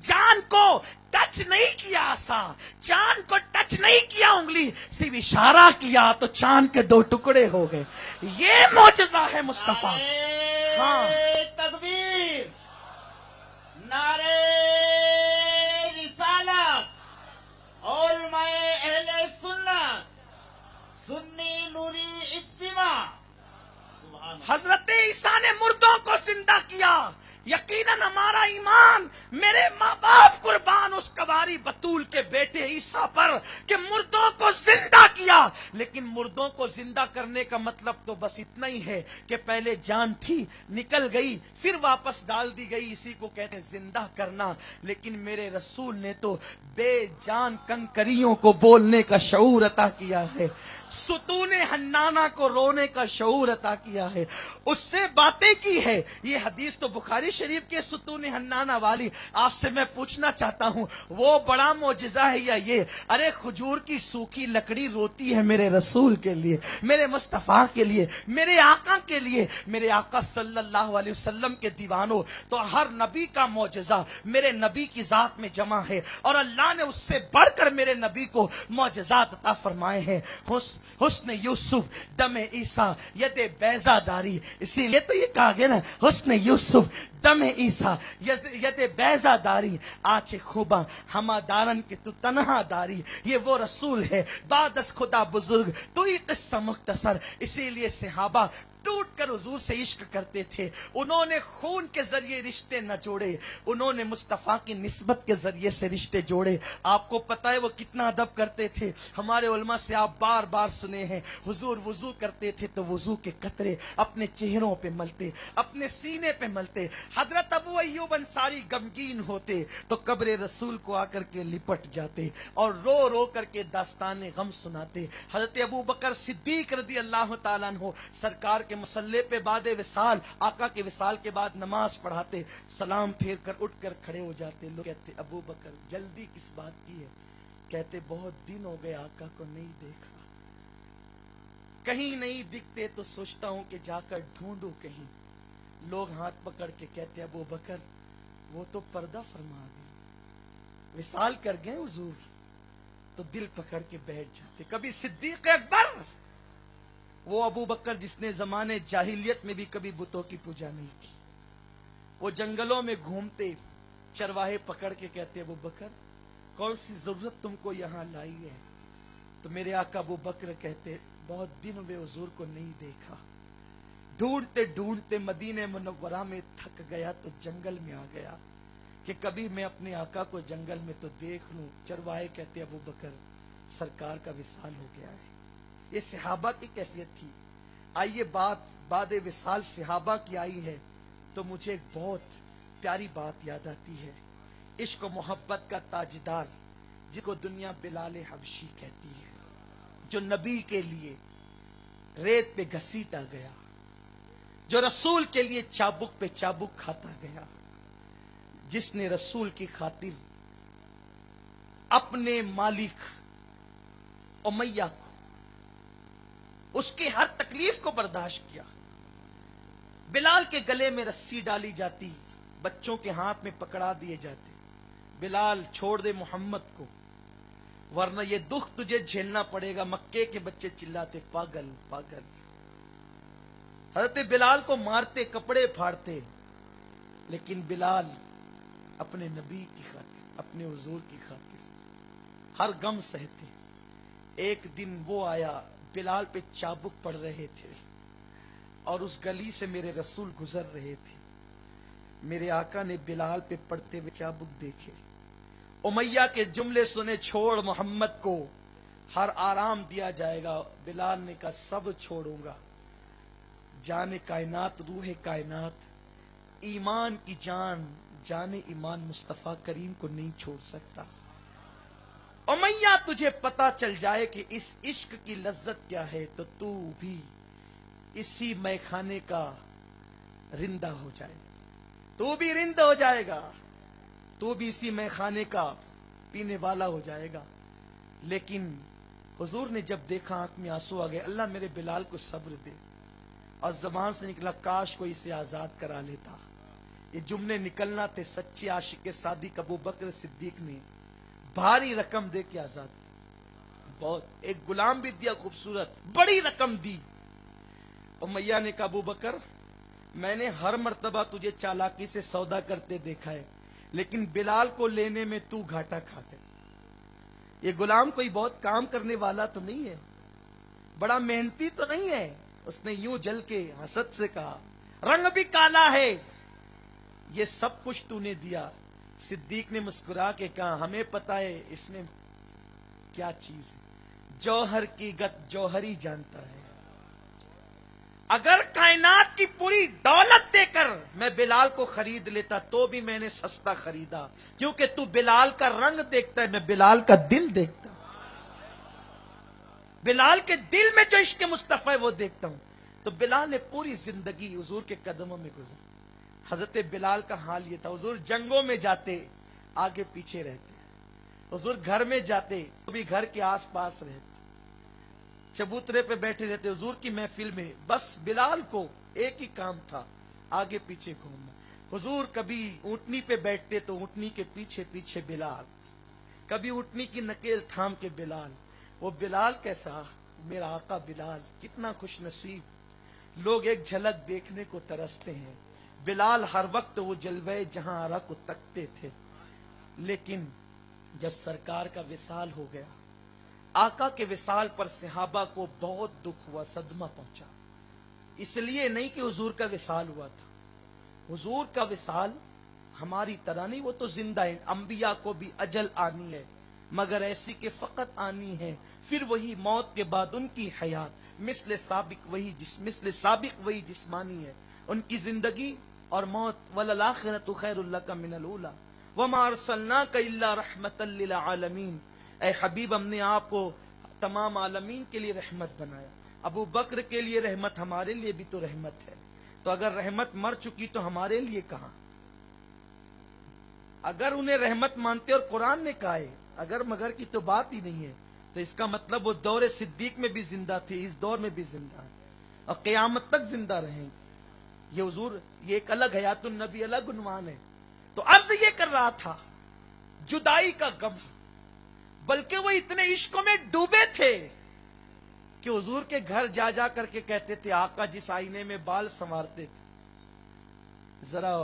جان کو ٹچ نہیں کیا، عصا چاند کو ٹچ نہیں کیا، انگلی صرف اشارہ کیا تو چاند کے 2 ٹکڑے ہو گئے. یہ معجزہ ہے مصطفیٰ. ہاں، تکبیر، نعرے رسالت، علماء اہل سنت، سنی نوری اجتماع. سبحان اللہ. حضرت عیسیٰ نے مردوں کو زندہ کیا. یقیناً ہمارا ایمان میرے ماں باپ قربان اس کواری بطول کے بیٹے عیسیٰ پر کہ مردوں کو زندہ کیا. لیکن مردوں کو زندہ کرنے کا مطلب تو بس اتنا ہی ہے کہ پہلے جان تھی، نکل گئی، پھر واپس ڈال دی گئی، اسی کو کہتے ہیں زندہ کرنا. لیکن میرے رسول نے تو بے جان کنکریوں کو بولنے کا شعور عطا کیا ہے، ستون حنانہ کو رونے کا شعور عطا کیا ہے، اس سے باتیں کی ہے. یہ حدیث تو بخاری شریف کے ستون حنانہ والی. آپ سے میں پوچھنا چاہتا ہوں وہ بڑا معجزہ ہے یا یہ؟ ارے کھجور کی سوکھی لکڑی روتی ہے میرے رسول کے لیے، میرے مصطفیٰ کے لیے، میرے آقا کے لیے. میرے آقا صلی اللہ علیہ وسلم کے دیوانوں، تو ہر نبی کا معجزہ میرے نبی کی ذات میں جمع ہے، اور اللہ نے اس سے بڑھ کر میرے نبی کو معجزات عطا فرمائے ہیں. حسن یوسف دم عیسیٰ ید بیضا داری. اسی لیے تو یہ کہا گیا نا، حسن یوسف دم عیسیٰ ید بیضا داری، آچ خوباں ہما دارن کہ تو تنہا داری. یہ وہ رسول ہے بعد از خدا بزرگ، تو ہی قصہ مختصر. اسی لیے صحابہ ٹوٹ کر حضور سے عشق کرتے تھے. انہوں نے خون کے ذریعے رشتے نہ جوڑے، انہوں نے مصطفیٰ کی نسبت کے ذریعے سے رشتے جوڑے. آپ کو پتہ ہے وہ کتنا ادب کرتے تھے. ہمارے علماء سے آپ بار بار سنے ہیں، حضور وضو کرتے تھے تو وضو کے قطرے اپنے چہروں پہ ملتے، اپنے سینے پہ ملتے. حضرت ابو ایوب انصاری غمگین ہوتے تو قبر رسول کو آ کر کے لپٹ جاتے اور رو رو کر کے داستان غم سناتے. حضرت ابو بکر صدیق رضی اللہ تعالیٰ عنہ سرکار کے مسلح پہ بعد وصال، آقا کے وصال کے بعد نماز پڑھاتے، سلام پھیر کر اٹھ کر کھڑے ہو جاتے. لوگ کہتے ابو بکر جلدی کس بات کی ہے؟ کہتے بہت دن ہو گئے آقا کو نہیں دیکھا، کہیں نہیں دکھتے تو سوچتا ہوں کہ جا کر ڈھونڈوں کہیں. لوگ ہاتھ پکڑ کے کہتے ابو بکر وہ تو پردہ فرما گئے، وصال کر گئے حضور. تو دل پکڑ کے بیٹھ جاتے. کبھی صدیق اکبر، وہ ابو بکر جس نے زمانے جاہلیت میں بھی کبھی بتوں کی پوجا نہیں کی، وہ جنگلوں میں گھومتے، چرواہے پکڑ کے کہتے ابو بکر کون سی ضرورت تم کو یہاں لائی ہے؟ تو میرے آقا ابو بکر کہتے بہت دن ہوئے حضور کو نہیں دیکھا، ڈھونڈتے ڈھونڈتے مدینہ منورہ میں تھک گیا تو جنگل میں آ گیا کہ کبھی میں اپنے آقا کو جنگل میں تو دیکھ لوں. چرواہے کہتے ابو بکر سرکار کا وصال ہو گیا ہے. یہ صحابہ کی کیفیت تھی. آئیے بات بعد وصال صحابہ کی آئی ہے تو مجھے ایک بہت پیاری بات یاد آتی ہے. عشق و محبت کا تاجدار جس کو دنیا بلال حبشی کہتی ہے، جو نبی کے لیے ریت پہ گھسیٹا گیا، جو رسول کے لیے چابک پہ چابک کھاتا گیا، جس نے رسول کی خاطر اپنے مالک امیہ کو، اس کی ہر تکلیف کو برداشت کیا۔ بلال کے گلے میں رسی ڈالی جاتی، بچوں کے ہاتھ میں پکڑا دیے جاتے، بلال چھوڑ دے محمد کو ورنہ یہ دکھ تجھے جھیلنا پڑے گا۔ مکے کے بچے چلاتے پاگل پاگل۔ حضرت بلال کو مارتے، کپڑے پھاڑتے، لیکن بلال اپنے نبی کی خاطر، اپنے حضور کی خاطر ہر غم سہتے۔ ایک دن وہ آیا، بلال پہ چابک پڑ رہے تھے اور اس گلی سے میرے رسول گزر رہے تھے۔ میرے آقا نے بلال پہ پڑتے ہوئے چابک دیکھے، امیہ کے جملے سنے، چھوڑ محمد کو، ہر آرام دیا جائے گا۔ بلال نے کہا سب چھوڑوں گا، جان کائنات، روح کائنات، ایمان کی جان، جان ایمان مصطفیٰ کریم کو نہیں چھوڑ سکتا۔ امیہ تجھے پتا چل جائے کہ اس عشق کی لذت کیا ہے تو تو بھی اسی میخانے کا رندہ ہو جائے، تو بھی رند ہو جائے گا، تو بھی اسی میخانے کا پینے والا ہو جائے گا۔ لیکن حضور نے جب دیکھا آنکھ میں آنسو آ گئے، اللہ میرے بلال کو صبر دے، اور زبان سے نکلا کاش کوئی اسے آزاد کرا لیتا۔ یہ جملے نکلنا تھے سچے عاشق صادق ابو بکر صدیق نے بھاری رقم دے کے آزاد کیا۔ بہت، ایک غلام بھی دیا خوبصورت، بڑی رقم دی۔ امیہ نے کہا ابو بکر میں نے ہر مرتبہ تجھے چالاکی سے سودا کرتے دیکھا ہے، لیکن بلال کو لینے میں تو گھاٹا کھا گئے۔ یہ غلام کوئی بہت کام کرنے والا تو نہیں ہے، بڑا محنتی تو نہیں ہے۔ اس نے یوں جل کے حسد سے کہا رنگ بھی کالا ہے، یہ سب کچھ تو نے دیا۔ صدیق نے مسکرا کے کہا ہمیں پتا ہے اس میں کیا چیز ہے، جوہر کی گت جوہری جانتا ہے۔ اگر کائنات کی پوری دولت دے کر میں بلال کو خرید لیتا تو بھی میں نے سستا خریدا، کیونکہ تو بلال کا رنگ دیکھتا ہے، میں بلال کا دل دیکھتا ہوں۔ بلال کے دل میں جو عشق مصطفیٰ ہے وہ دیکھتا ہوں۔ تو بلال نے پوری زندگی حضور کے قدموں میں گزاری۔ حضرت بلال کا حال یہ تھا، حضور جنگوں میں جاتے آگے پیچھے رہتے، حضور گھر میں جاتے تو بھی گھر کے آس پاس رہتے، چبوترے پہ بیٹھے رہتے حضور کی محفل میں، بس بلال کو ایک ہی کام تھا، آگے پیچھے گھومنا۔ حضور کبھی اونٹنی پہ بیٹھتے تو اونٹنی کے پیچھے پیچھے بلال، کبھی اونٹنی کی نکیل تھام کے بلال۔ وہ بلال کیسا، میرا آقا بلال کتنا خوش نصیب، لوگ ایک جھلک دیکھنے کو ترستے ہیں۔ بلال ہر وقت وہ جلوے جہاں آرا کو تکتے تھے، لیکن جب سرکار کا وصال ہو گیا، آقا کے وصال پر صحابہ کو بہت دکھ ہوا، صدمہ پہنچا۔ اس لیے نہیں کہ حضور کا وصال ہوا تھا، حضور کا وصال ہماری طرح نہیں، وہ تو زندہ ہے، انبیاء کو بھی اجل آنی ہے، مگر ایسی کہ فقط آنی ہے، پھر وہی موت کے بعد ان کی حیات مثل سابق وہی جسمانی ہے، ان کی زندگی اور موت وَلَلْآخِرَةُ خَيْرٌ لَكَ مِنَ الْأُولَىٰ وَمَا أَرْسَلْنَاكَ إِلَّا رَحْمَةً لِّلْعَالَمِينَ۔ اے حبیب ہم نے آپ کو تمام عالمین کے لیے رحمت بنایا، ابو بکر کے لیے رحمت، ہمارے لیے بھی تو رحمت ہے، تو اگر رحمت مر چکی تو ہمارے لیے کہاں؟ اگر انہیں رحمت مانتے اور قرآن نے کہا ہے اگر مگر کی تو بات ہی نہیں ہے، تو اس کا مطلب وہ دور صدیق میں بھی زندہ تھے، اس دور میں بھی زندہ ہے اور قیامت تک زندہ رہیں گے۔ یہ حضور، یہ ایک الگ حیات النبی، الگ عنوان ہے۔ تو عرض یہ کر رہا تھا جدائی کا غم، بلکہ وہ اتنے عشقوں میں ڈوبے تھے کہ حضور کے گھر جا جا کر کے کہتے تھے آقا جس آئینے میں بال سنوارتے تھے ذرا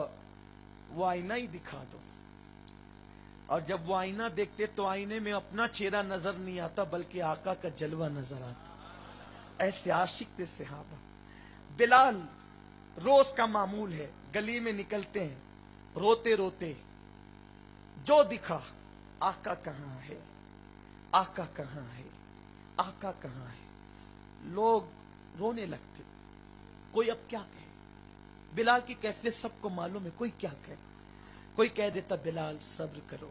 وہ آئینہ ہی دکھا دو، اور جب وہ آئینہ دیکھتے تو آئینے میں اپنا چہرہ نظر نہیں آتا بلکہ آقا کا جلوہ نظر آتا۔ ایسے عاشق تھے صحابہ۔ بلال روز کا معمول ہے، گلی میں نکلتے ہیں روتے روتے، جو دکھا آقا کہاں ہے، آقا کہاں ہے، آقا کہاں ہے، لوگ رونے لگتے۔ کوئی اب کیا کہے، بلال کی کیفیت سب کو معلوم ہے، کوئی کیا کہے، کوئی کہہ دیتا بلال صبر کرو،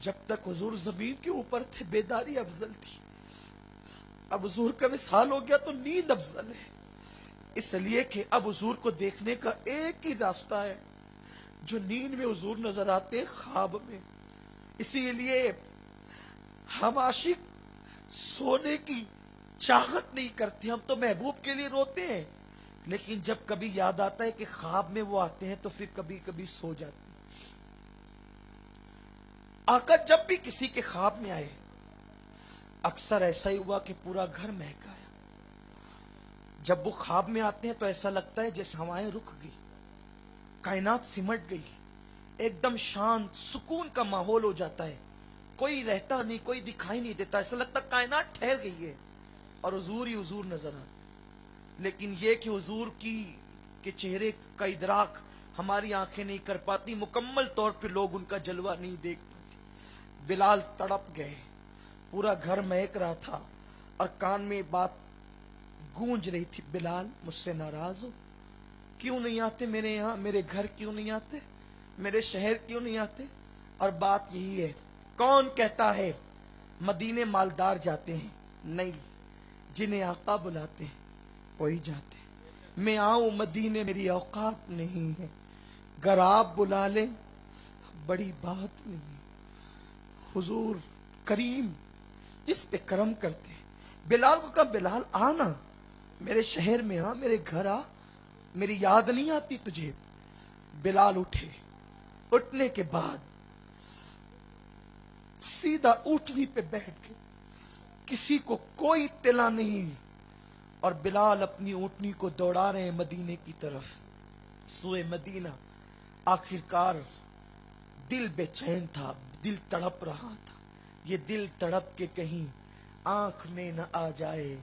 جب تک حضور زمین کے اوپر تھے بیداری افضل تھی، اب حضور کا وصال ہو گیا تو نیند افضل ہے، اس لیے کہ اب حضور کو دیکھنے کا ایک ہی راستہ ہے، جو نیند میں حضور نظر آتے ہیں، خواب میں۔ اسی لیے ہم عاشق سونے کی چاہت نہیں کرتے، ہم تو محبوب کے لیے روتے ہیں، لیکن جب کبھی یاد آتا ہے کہ خواب میں وہ آتے ہیں تو پھر کبھی کبھی سو جاتے ہیں۔ آقا جب بھی کسی کے خواب میں آئے، اکثر ایسا ہی ہوا کہ پورا گھر مہک آیا۔ جب وہ خواب میں آتے ہیں تو ایسا لگتا ہے جیسے ہوائیں رک گئی، کائنات سمٹ گئی، ایک دم شانت سکون کا ماحول ہو جاتا ہے، کوئی رہتا نہیں، کوئی دکھائی نہیں دیتا، ایسا لگتا کائنات ٹھہر گئی ہے اور حضور ہی حضور نظر آتے۔ لیکن یہ کہ حضور کے چہرے کا ادراک ہماری آنکھیں نہیں کر پاتی، مکمل طور پہ لوگ ان کا جلوہ نہیں دیکھ پاتے۔ بلال تڑپ گئے، پورا گھر مہک رہا تھا اور کان میں بات گونج رہی تھی، بلال مجھ سے ناراض ہو؟ کیوں نہیں آتے میرے یہاں، میرے گھر کیوں نہیں آتے، میرے شہر کیوں نہیں آتے؟ اور بات یہی ہے، کون کہتا ہے مدینے مالدار جاتے ہیں؟ نہیں، جنہیں آقا بلاتے ہیں وہی جاتے ہیں۔ میں آؤں مدینے میری اوقات نہیں ہے، گر آپ بلا لیں بڑی بات نہیں۔ حضور کریم جس پہ کرم کرتے ہیں، بلال کو کہا بلال آنا، میرے شہر میں آ، میرے گھر آ، میری یاد نہیں آتی تجھے؟ بلال اٹھے، اٹھنے کے بعد سیدھا اونٹنی پہ بیٹھ گئے، کسی کو کوئی اطلاع نہیں، اور بلال اپنی اونٹنی کو دوڑا رہے ہیں مدینے کی طرف، سوئے مدینہ۔ آخرکار دل بے چین تھا، دل تڑپ رہا تھا، یہ دل تڑپ کے کہیں آنکھ میں نہ آ جائے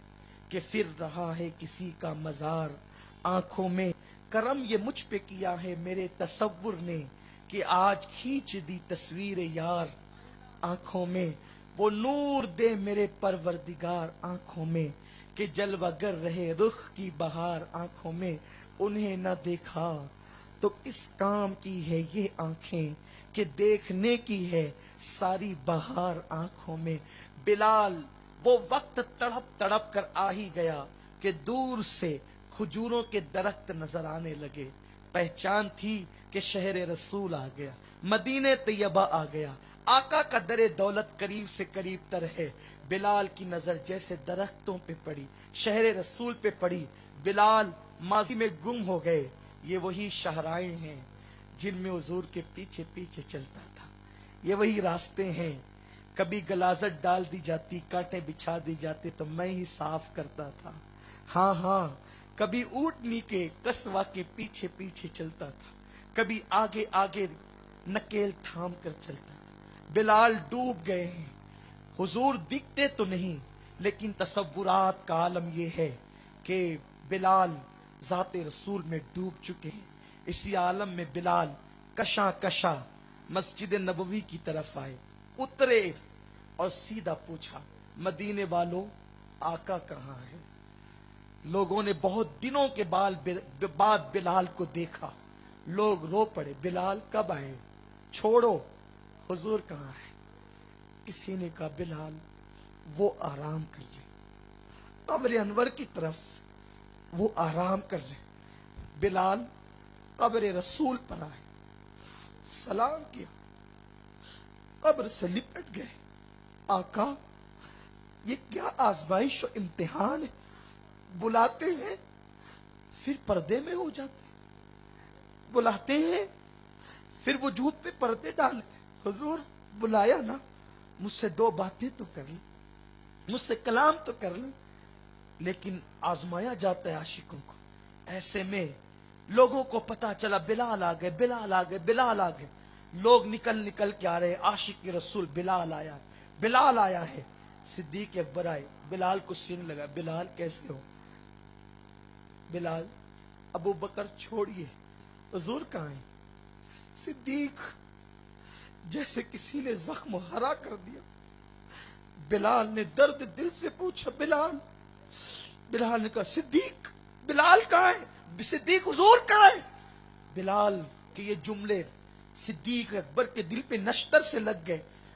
کہ پھر رہا ہے کسی کا مزار آنکھوں میں۔ کرم یہ مجھ پہ کیا ہے میرے تصور نے کہ آج کھینچ دی تصویر یار آنکھوں میں، وہ نور دے میرے پروردگار آنکھوں میں کہ جلوہ گر رہے رخ کی بہار آنکھوں میں۔ انہیں نہ دیکھا تو کس کام کی ہے یہ آنکھیں کہ دیکھنے کی ہے ساری بہار آنکھوں میں۔ بلال وہ وقت تڑپ تڑپ کر آ ہی گیا کہ دور سے کھجوروں کے درخت نظر آنے لگے، پہچان تھی کہ شہر رسول آ گیا، مدینہ طیبہ آ گیا، آقا کا در دولت قریب سے قریب تر ہے۔ بلال کی نظر جیسے درختوں پہ پڑی، شہر رسول پہ پڑی، بلال ماضی میں گم ہو گئے۔ یہ وہی شاہراہیں ہیں جن میں حضور کے پیچھے پیچھے چلتا تھا، یہ وہی راستے ہیں، کبھی غلاظت ڈال دی جاتی، کانٹے بچھا دی جاتے تو میں ہی صاف کرتا تھا، ہاں ہاں، کبھی اونٹنی کے قصوہ کے پیچھے پیچھے چلتا تھا، کبھی آگے آگے نکیل تھام کر چلتا تھا۔ بلال ڈوب گئے ہیں، حضور دکھتے تو نہیں، لیکن تصورات کا عالم یہ ہے کہ بلال ذات رسول میں ڈوب چکے ہیں۔ اسی عالم میں بلال کشاں کشاں مسجد نبوی کی طرف آئے، اترے اور سیدھا پوچھا، مدینے والوں آقا کہاں ہے؟ لوگوں نے بہت دنوں کے بعد بلال کو دیکھا، لوگ رو پڑے، بلال کب آئے؟ چھوڑو، حضور کہاں ہے؟ کسی نے کہا بلال وہ آرام کر لے، قبر انور کی طرف وہ آرام کر لے۔ بلال قبر رسول پر آئے، سلام کیا، قبر سے لپٹ گئے۔ آقا یہ کیا آزمائش و امتحان ہے، بلاتے ہیں پھر پردے میں ہو جاتے، بلاتے ہیں پھر وجود پہ پردے ڈالتے۔ حضور بلایا نا، مجھ سے دو باتیں تو کر لیں، مجھ سے کلام تو کر لیں، لیکن آزمایا جاتا ہے عاشقوں کو۔ ایسے میں لوگوں کو پتا چلا بلال آ گئے، بلال آ گئے، بلال آ گئے، لوگ نکل نکل کے آ رہے، عاشق رسول بلال آیا، بلال آیا ہے۔ صدیق اکبر آئے، بلال کو سین لگا، بلال کیسے ہو؟ بلال ابو بکر چھوڑیے، حضور کہاں ہیں؟ صدیق جیسے کسی نے زخم ہرا کر دیا۔ بلال نے درد دل سے پوچھا، بلال؟ بلال نے کہا صدیق، بلال کہاں ہے؟ صدیق حضور کہاں ہے؟ بلال کے یہ جملے صدیق اکبر کے دل پہ نشتر سے لگ گئے،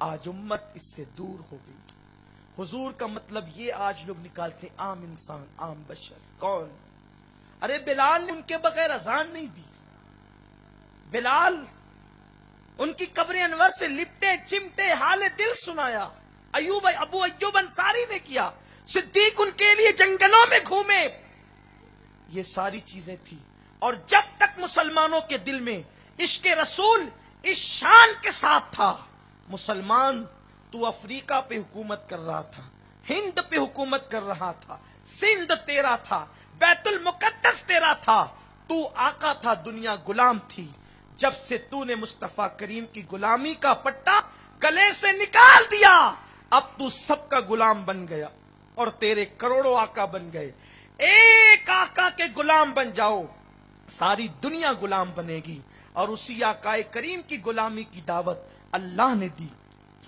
آج امت اس سے دور ہو گئی. حضور کا مطلب یہ آج لوگ نکالتے ہیں عام انسان، عام بشر. کون؟ ارے بلال نے ان کے بغیر اذان نہیں دی. بلال ان کی قبر انور سے لپٹے چمٹے حال دل سنایا. ابو ایوب انصاری نے کیا. صدیق ان کے لیے جنگلوں میں گھومے. یہ ساری چیزیں تھی. اور جب تک مسلمانوں کے دل میں عشق رسول اس شان کے ساتھ تھا، مسلمان تو افریقہ پہ حکومت کر رہا تھا، ہند پہ حکومت کر رہا تھا، سندھ تیرا تھا، بیت المقدس تیرا تھا، تو آقا تھا، دنیا غلام تھی. جب سے تو نے مصطفیٰ کریم کی غلامی کا پٹا گلے سے نکال دیا، اب تو سب کا غلام بن گیا اور تیرے کروڑوں آقا بن گئے. ایک آقا کے غلام بن جاؤ، ساری دنیا غلام بنے گی. اور اسی آقا کریم کی غلامی کی دعوت اللہ نے دی،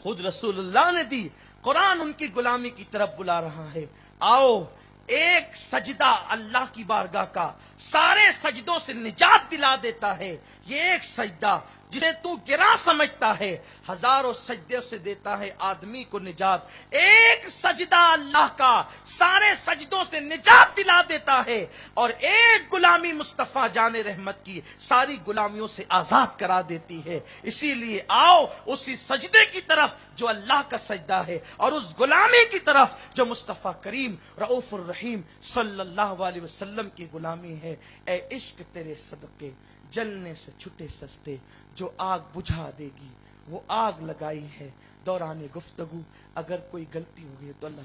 خود رسول اللہ نے دی. قرآن ان کی غلامی کی طرف بلا رہا ہے. آؤ ایک سجدہ اللہ کی بارگاہ کا سارے سجدوں سے نجات دلا دیتا ہے. یہ ایک سجدہ جسے تو گرا سمجھتا ہے، ہزاروں سجدے سے دیتا ہے آدمی کو نجات. ایک سجدہ اللہ کا سارے سجدوں سے نجات دلا دیتا ہے، اور ایک غلامی مصطفیٰ جان رحمت کی ساری غلامیوں سے آزاد کرا دیتی ہے. اسی لیے آؤ اسی سجدے کی طرف جو اللہ کا سجدہ ہے، اور اس غلامی کی طرف جو مصطفیٰ کریم رؤوف الرحیم صلی اللہ علیہ وسلم کی غلامی ہے. اے عشق تیرے صدقے جلنے سے چھٹے سستے، جو آگ بجھا دے گی وہ آگ لگائی ہے. دوران گفتگو اگر کوئی غلطی ہو گئی تو اللہ